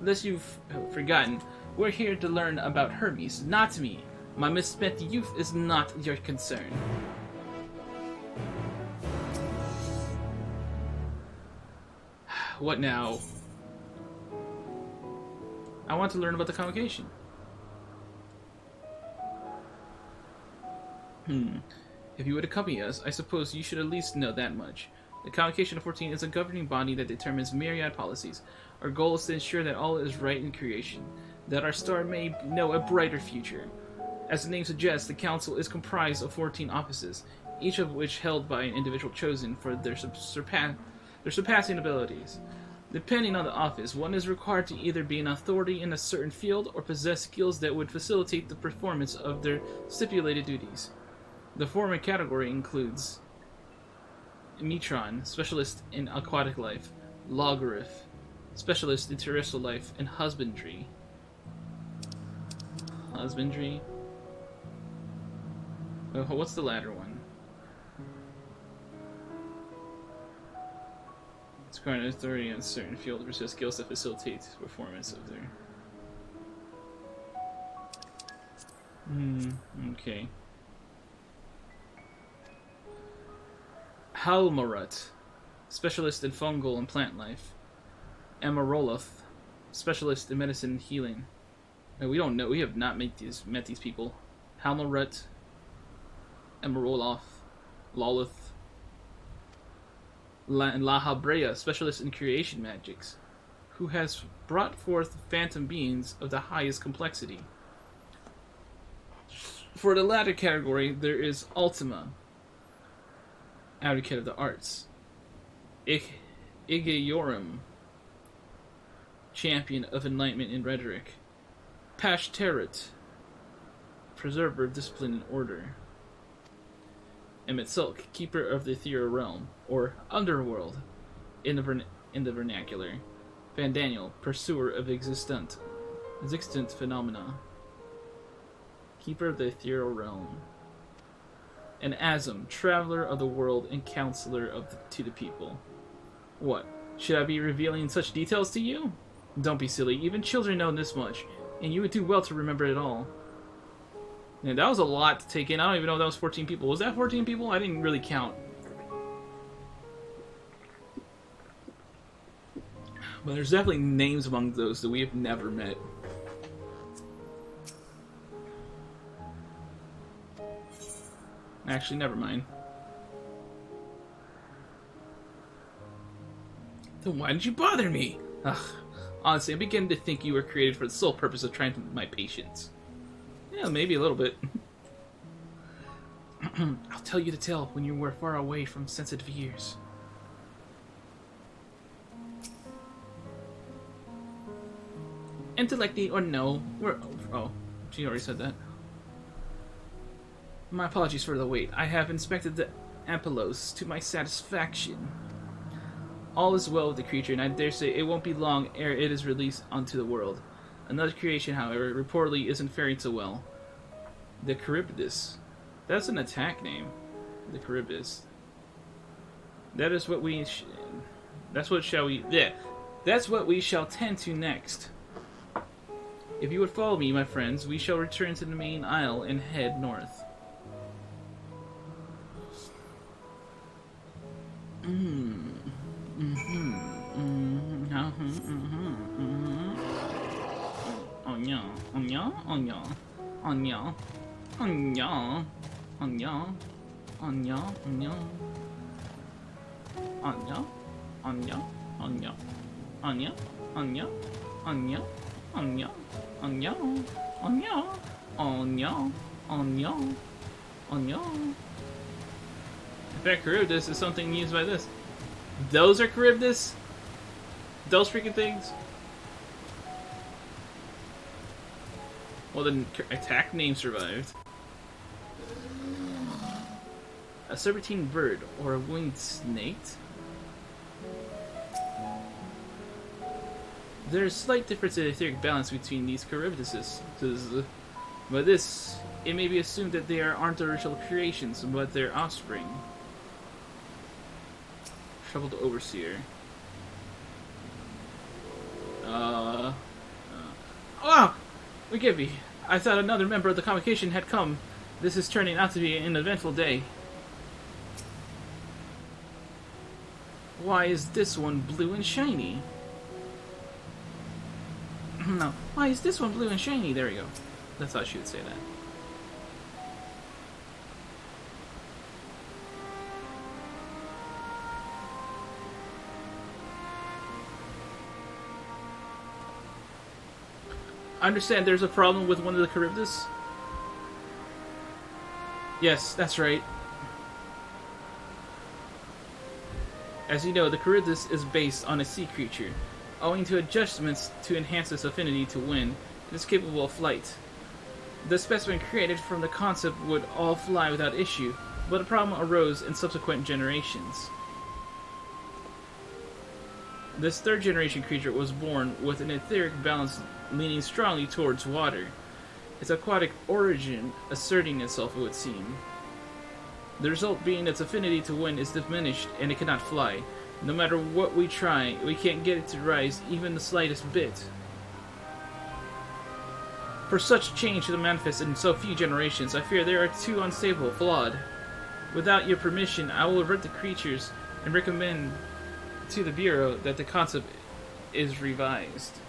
Speaker 1: Unless you've forgotten, we're here to learn about Hermes, not me. My misspent youth is not your concern. What now? I want to learn about the convocation. If you would accompany us, I suppose you should at least know that much. The Convocation of 14 is a governing body that determines myriad policies. Our goal is to ensure that all is right in creation, that our star may know a brighter future. As the name suggests, the Council is comprised of 14 offices, each of which held by an individual chosen for their surpassing abilities. Depending on the office, one is required to either be an authority in a certain field or possess skills that would facilitate the performance of their stipulated duties. The former category includes Metron, specialist in aquatic life, Logarith, specialist in terrestrial life, and husbandry. Husbandry? Oh, what's the latter one? It's granted authority in a certain field versus skills that facilitate performance of their... Okay. Halmarut, specialist in fungal and plant life. Amaroloth, specialist in medicine and healing. No, we don't know. We have not met these people. Halmarut, Amaroloth, Lolith, La Habrea, specialist in creation magics, who has brought forth phantom beings of the highest complexity. For the latter category, there is Ultima, advocate of the arts. Igeorum, champion of enlightenment in rhetoric. Pashterut, preserver of discipline and order. Emetsulk, keeper of the ethereal realm, or underworld, in the vernacular. Van Daniel, pursuer of existent phenomena. Keeper of the ethereal realm. And Azam, traveler of the world and counselor to the people. What? Should I be revealing such details to you? Don't be silly. Even children know this much, and you would do well to remember it all. And that was a lot to take in. I don't even know if that was 14 people. Was that 14 people? I didn't really count. But there's definitely names among those that we have never met. Actually, never mind. Then why did you bother me? Ugh. Honestly, I'm beginning to think you were created for the sole purpose of trying to my patience. Yeah, maybe a little bit. I'll tell you the tale when you were far away from sensitive ears. Intellecty or no, oh, she already said that. My apologies for the wait. I have inspected the Ampelos to my satisfaction. All is well with the creature, and I dare say it won't be long ere it is released onto the world. Another creation, however, reportedly isn't faring so well. The Charybdis. That's an attack name. The Charybdis. That is what we... That's what we shall tend to next. If you would follow me, my friends, we shall return to the main isle and head north. In fact, Charybdis is something used by this. Those are Charybdis? Those freaking things? Well, the attack name survived. A serpentine bird or a winged snake? There is slight difference in etheric balance between these Charybdises, but it may be assumed that they aren't original creations, but their offspring. Troubled Overseer. Forgive me. I thought another member of the convocation had come. This is turning out to be an eventful day. Why is this one blue and shiny? No. Why is this one blue and shiny? There we go. That's how she would say that. I understand there's a problem with one of the Charybdis. Yes, that's right. As you know, the Charybdis is based on a sea creature. Owing to adjustments to enhance its affinity to wind, it is capable of flight. The specimen created from the concept would all fly without issue, but a problem arose in subsequent generations. This third generation creature was born with an etheric balance leaning strongly towards water, its aquatic origin asserting itself, it would seem. The result being its affinity to wind is diminished and it cannot fly. No matter what we try, we can't get it to rise even the slightest bit. For such change to manifest in so few generations, I fear they are too unstable, flawed. Without your permission, I will avert the creatures and recommend to the Bureau that the concept is revised.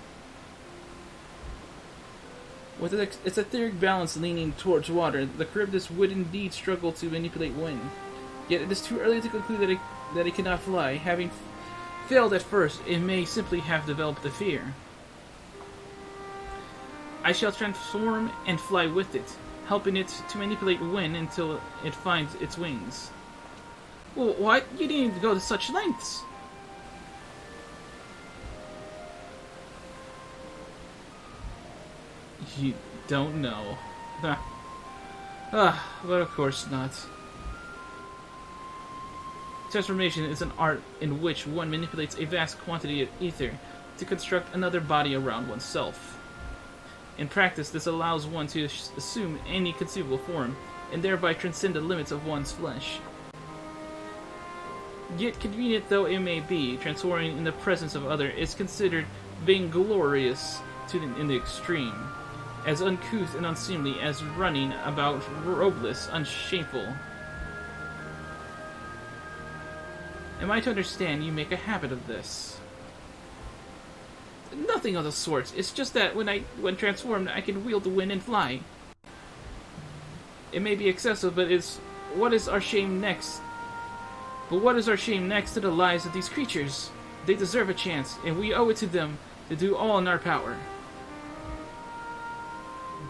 Speaker 1: With its etheric balance leaning towards water, the Charybdis would indeed struggle to manipulate wind. Yet it is too early to conclude that it cannot fly. Having failed at first, it may simply have developed the fear. I shall transform and fly with it, helping it to manipulate wind until it finds its wings. Well, what? You didn't even go to such lengths! You don't know. But of course not. Transformation is an art in which one manipulates a vast quantity of ether to construct another body around oneself. In practice, this allows one to assume any conceivable form, and thereby transcend the limits of one's flesh. Yet convenient though it may be, transforming in the presence of others is considered vainglorious in the extreme, as uncouth and unseemly as running about robeless, unshameful. Am I to understand you make a habit of this? Nothing of the sort. It's just that when transformed, I can wield the wind and fly. It may be excessive, but what is our shame next? But what is our shame next to the lives of these creatures? They deserve a chance, and we owe it to them to do all in our power.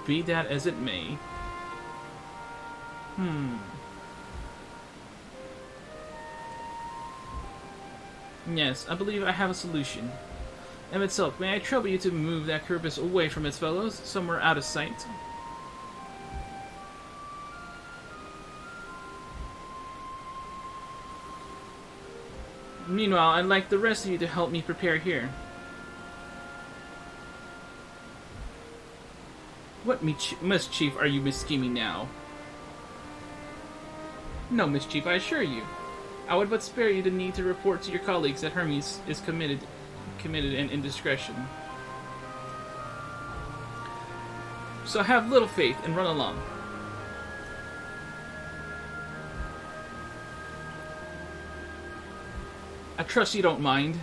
Speaker 1: Be that as it may. Yes, I believe I have a solution. Emmett Silk, may I trouble you to move that Kerberos away from its fellows, somewhere out of sight? Meanwhile, I'd like the rest of you to help me prepare here. What mischief are you scheming now? No mischief, I assure you. I would but spare you the need to report to your colleagues that Hermes is committed an indiscretion. So have little faith and run along. I trust you don't mind.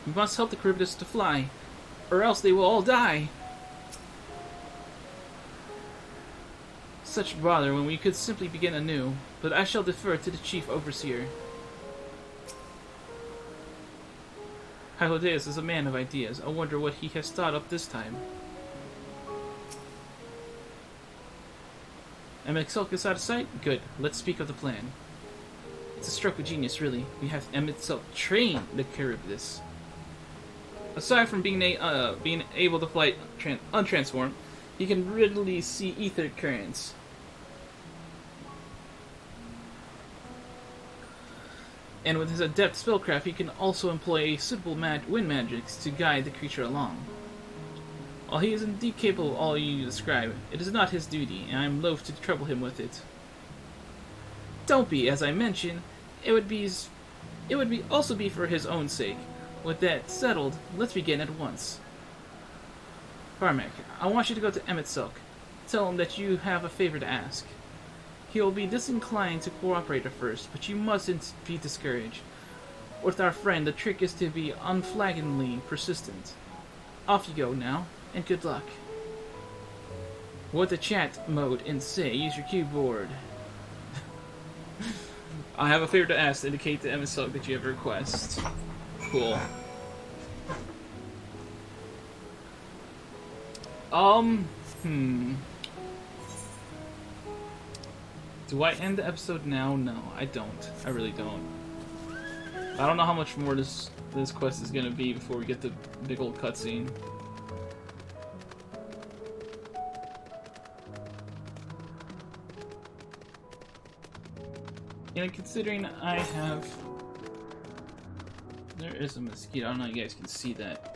Speaker 1: We must help the Kerberos to fly, or else they will all die. Such bother when we could simply begin anew, but I shall defer to the Chief Overseer. Hylodeus is a man of ideas. I wonder what he has thought up this time. Emmett Silk is out of sight? Good. Let's speak of the plan. It's a stroke of genius, really. We have Emmett Silk train the Kerberos. Aside from being able to fly untransformed, he can readily see ether currents. And with his adept spellcraft, he can also employ suitable wind magics to guide the creature along. While he is indeed capable of all you describe, it is not his duty, and I am loath to trouble him with it. Don't be, as I mentioned. It would also be for his own sake. With that settled, let's begin at once. Firemac, I want you to go to Emmett Silk. Tell him that you have a favor to ask. He will be disinclined to cooperate at first, but you mustn't be discouraged. With our friend, the trick is to be unflaggingly persistent. Off you go now, and good luck. With the chat mode and say, use your keyboard. I have a favor to ask to indicate to Emmett Silk that you have a request. Cool. Do I end the episode now? No, I don't. I really don't. I don't know how much more this quest is gonna be before we get the big old cutscene. And considering I have... There is a mosquito. I don't know if you guys can see that.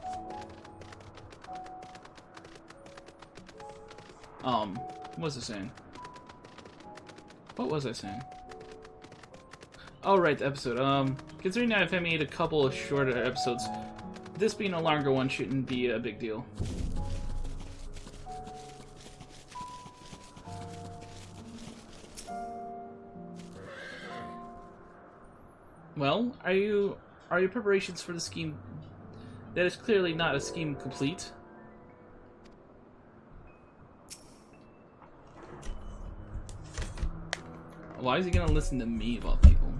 Speaker 1: What was I saying? What was I saying? Oh, right, the episode. Considering that I've made a couple of shorter episodes, this being a longer one shouldn't be a big deal. Well, are your preparations for the scheme? That is clearly not a scheme complete. Why is he gonna listen to me about people?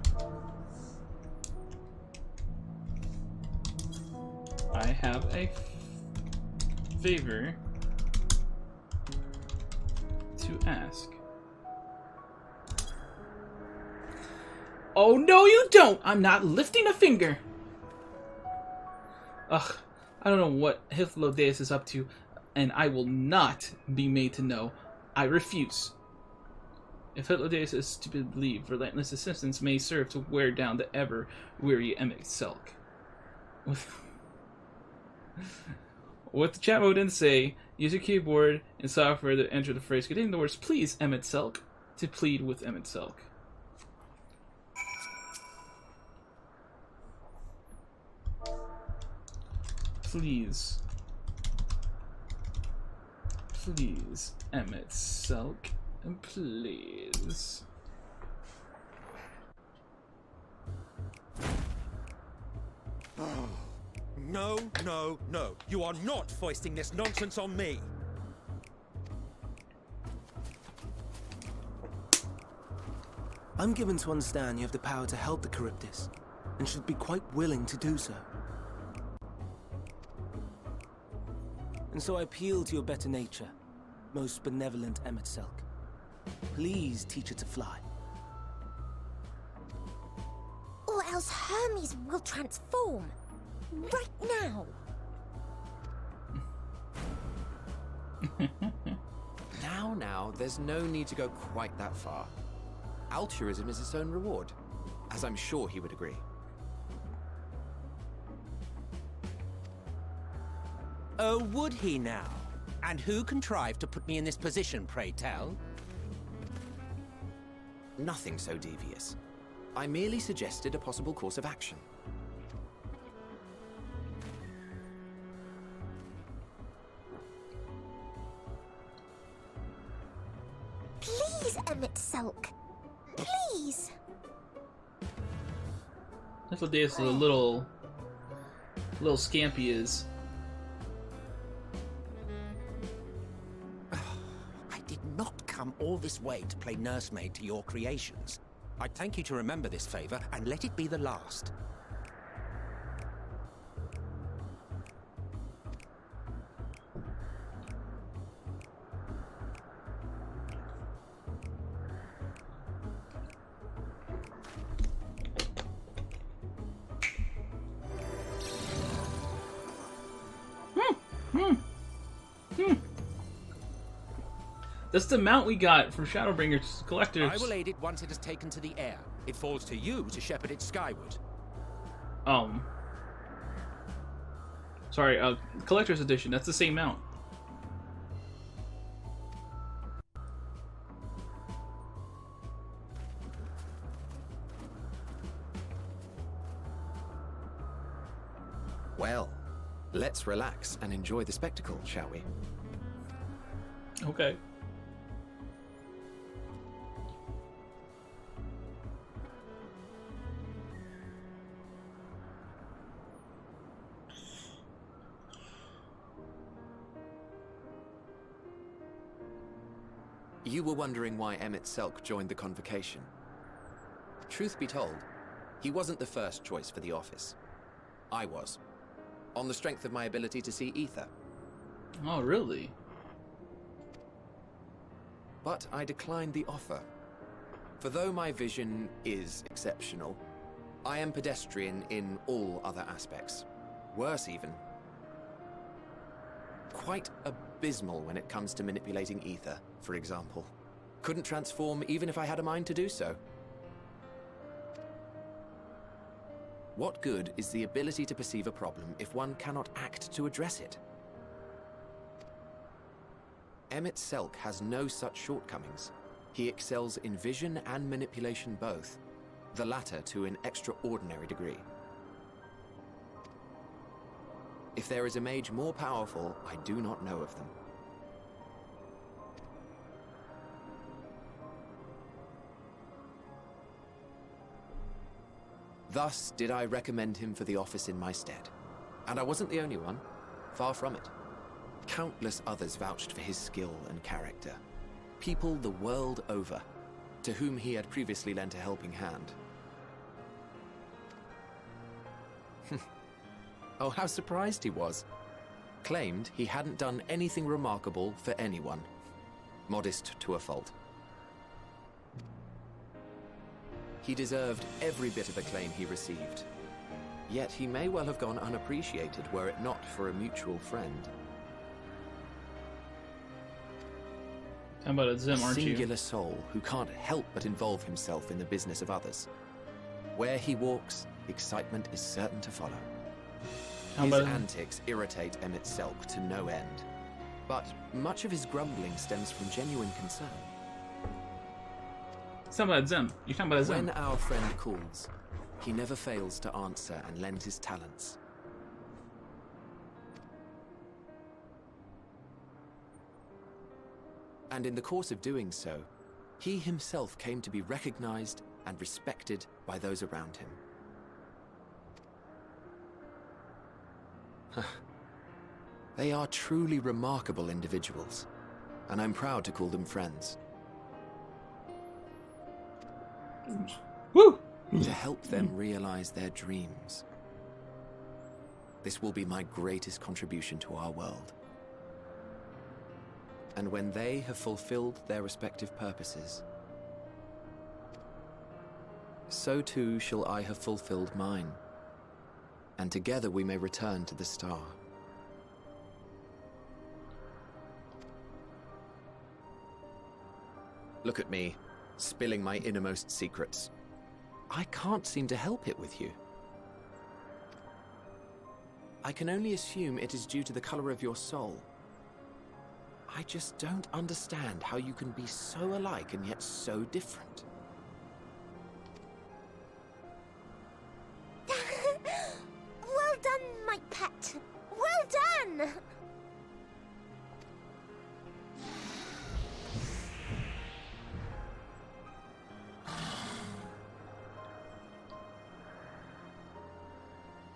Speaker 1: I have a favor to ask. Oh, no, you don't! I'm not lifting a finger! Ugh, I don't know what Hythlodaeus is up to, and I will not be made to know. I refuse. If Hythlodaeus is to believe, relentless assistance may serve to wear down the ever-weary Emmett Selk. What the chat mode didn't say, use your keyboard and software to enter the phrase containing the words "Please, Emmett Selk" to plead with Emmett Selk. Please. Please, Emmett Selk. Please.
Speaker 2: No, no, no. You are not foisting this nonsense on me.
Speaker 3: I'm given to understand you have the power to help the Charybdis, and should be quite willing to do so. And so I appeal to your better nature, most benevolent Emmett Selk. Please teach her to fly.
Speaker 4: Or else Hermes will transform. Right now.
Speaker 5: Now, there's no need to go quite that far. Altruism is its own reward, as I'm sure he would agree.
Speaker 2: Oh, would he now? And who contrived to put me in this position, pray tell?
Speaker 5: Nothing so devious. I merely suggested a possible course of action.
Speaker 4: Please, Emmett Selk. Please.
Speaker 1: Hythlodaeus is a little scampy is.
Speaker 2: I did not come all this way to play nursemaid to your creations. I'd thank you to remember this favor and let it be the last.
Speaker 1: That's the mount we got from Shadowbringers collectors.
Speaker 2: I will aid it once it is taken to the air. It falls to you to shepherd it skyward.
Speaker 1: Sorry, collector's edition. That's the same mount.
Speaker 5: Well, let's relax and enjoy the spectacle, shall we?
Speaker 1: Okay.
Speaker 5: You were wondering why Emmett Selk joined the convocation. Truth be told, he wasn't the first choice for the office. I was, on the strength of my ability to see ether.
Speaker 1: Oh, really?
Speaker 5: But I declined the offer. For though my vision is exceptional, I am pedestrian in all other aspects. Worse even. Quite abysmal when it comes to manipulating ether, for example. Couldn't transform even if I had a mind to do so. What good is the ability to perceive a problem if one cannot act to address it? Emmett Selk has no such shortcomings. He excels in vision and manipulation both, the latter to an extraordinary degree. If there is a mage more powerful, I do not know of them. Thus did I recommend him for the office in my stead. And I wasn't the only one. Far from it. Countless others vouched for his skill and character. People the world over, to whom he had previously lent a helping hand. Oh, how surprised he was. Claimed he hadn't done anything remarkable for anyone. Modest to a fault. He deserved every bit of acclaim he received. Yet he may well have gone unappreciated were it not for a mutual friend.
Speaker 1: How about a Zim, aren't you?
Speaker 5: A singular soul who can't help but involve himself in the business of others. Where he walks, excitement is certain to follow. His antics irritate Emmett Selk to no end. But much of his grumbling stems from genuine concern.
Speaker 1: It's talking about Zim. You're talking about Zim.
Speaker 5: When our friend calls, he never fails to answer and lend his talents. And in the course of doing so, he himself came to be recognized and respected by those around him. They are truly remarkable individuals, and I'm proud to call them friends.
Speaker 1: Woo!
Speaker 5: To help them realize their dreams. This will be my greatest contribution to our world. And when they have fulfilled their respective purposes, so too shall I have fulfilled mine, and together we may return to the star. Look at me, spilling my innermost secrets. I can't seem to help it with you. I can only assume it is due to the color of your soul. I just don't understand how you can be so alike and yet so different.
Speaker 4: Well done, my pet. Well done!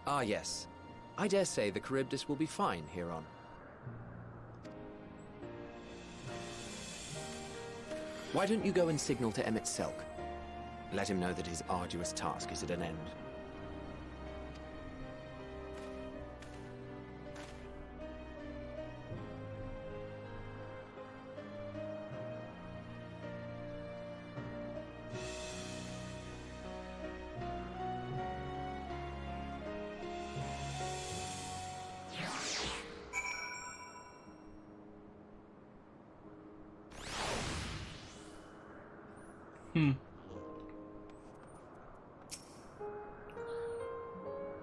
Speaker 5: Ah, yes. I dare say the Charybdis will be fine here on. Why don't you go and signal to Emmett Selk? Let him know that his arduous task is at an end.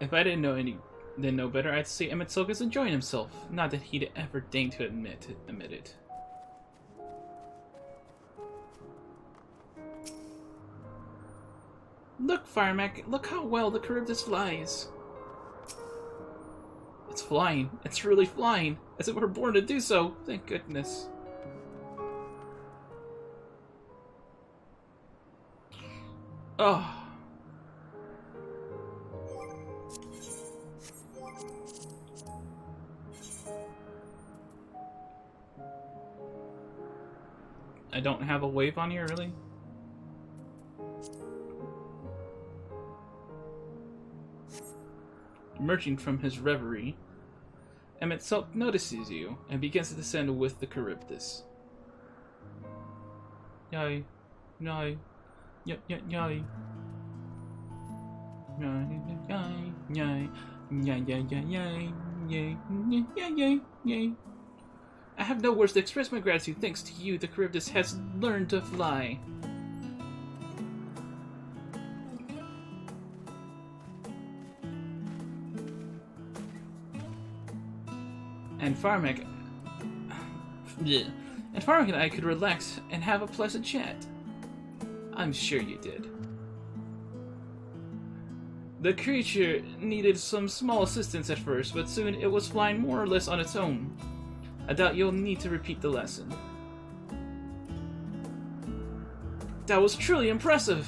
Speaker 1: If I didn't know better, I'd say Emmett Selk is enjoying himself. Not that he'd ever deign to admit it. Look, Firemac, look how well the Charybdis flies. It's flying. It's really flying. As if we're born to do so. Thank goodness. Oh. I don't have a wave on here, really? Emerging from his reverie, Emmett Selk notices you and begins to descend with the Charybdis. Yay. Yay. Yay. Yay. Yay. Yay. Yay. Yay. Yay. Yay. Yay. Yay. Yay. Yay. I have no words to express my gratitude. Thanks to you, the Charybdis has learned to fly. And Firemac and I could relax and have a pleasant chat. I'm sure you did. The creature needed some small assistance at first, but soon it was flying more or less on its own. I doubt you'll need to repeat the lesson. That was truly impressive!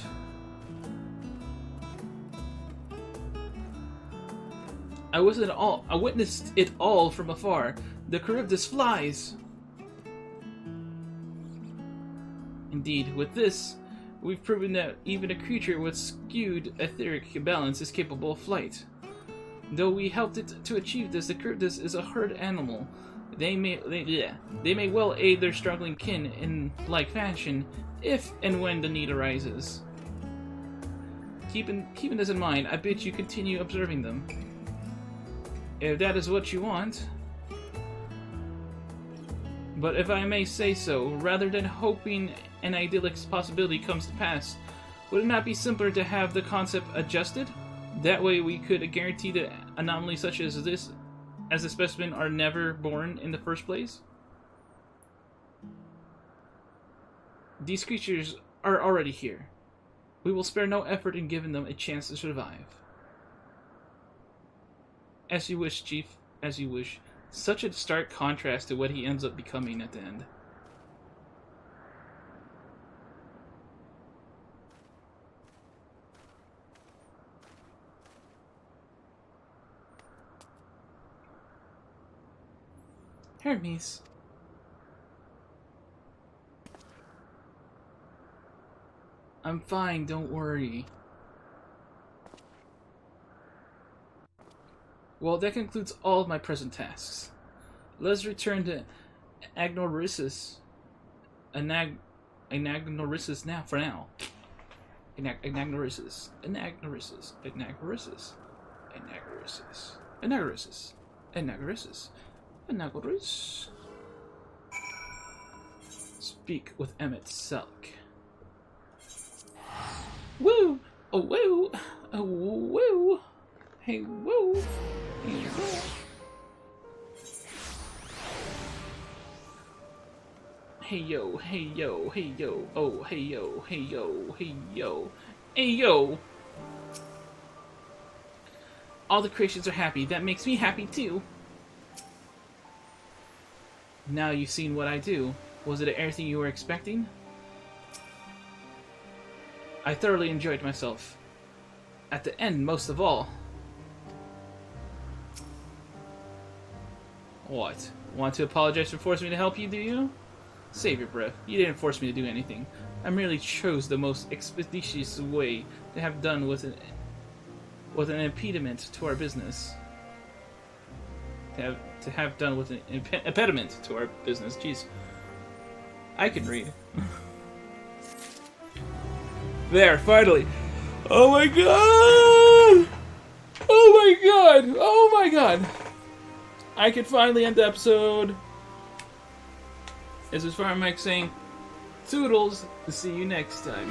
Speaker 1: I witnessed it all from afar. The Charybdis flies! Indeed, with this, we've proven that even a creature with skewed etheric balance is capable of flight. Though we helped it to achieve this, the Charybdis is a herd animal. They may well aid their struggling kin in like fashion, if and when the need arises. Keeping this in mind, I bid you continue observing them. If that is what you want. But if I may say so, rather than hoping an idyllic possibility comes to pass, would it not be simpler to have the concept adjusted? That way we could guarantee that anomalies such as this, as a specimen, are never born in the first place? These creatures are already here. We will spare no effort in giving them a chance to survive. As you wish, Chief, as you wish. Such a stark contrast to what he ends up becoming at the end. Hermes. I'm fine, don't worry. Well, that concludes all of my present tasks. Let's return to Agnorisis. Agnorisis now, for now. Agnorisis. Agnorisis. Agnorisis. Agnorisis. Agnorisis. Agnorisis. Agnorisis. Speak with Emmett Selk. Woo! Oh, woo! Oh, woo! Hey, woo! Hey, woo! Hey yo, hey yo, hey yo, oh, hey yo, hey yo, hey yo, hey yo! All the creations are happy. That makes me happy too. Now you've seen what I do. Was it everything you were expecting? I thoroughly enjoyed myself. At the end, most of all. What? Want to apologize for forcing me to help you, do you? Save your breath. You didn't force me to do anything. I merely chose the most expeditious way to have done with an impediment to our business. To have done with an impediment to our business. Jeez. I can read. There, finally. Oh my god! Oh my god! Oh my god! I can finally end the episode. This is Firemac saying, toodles, see you next time.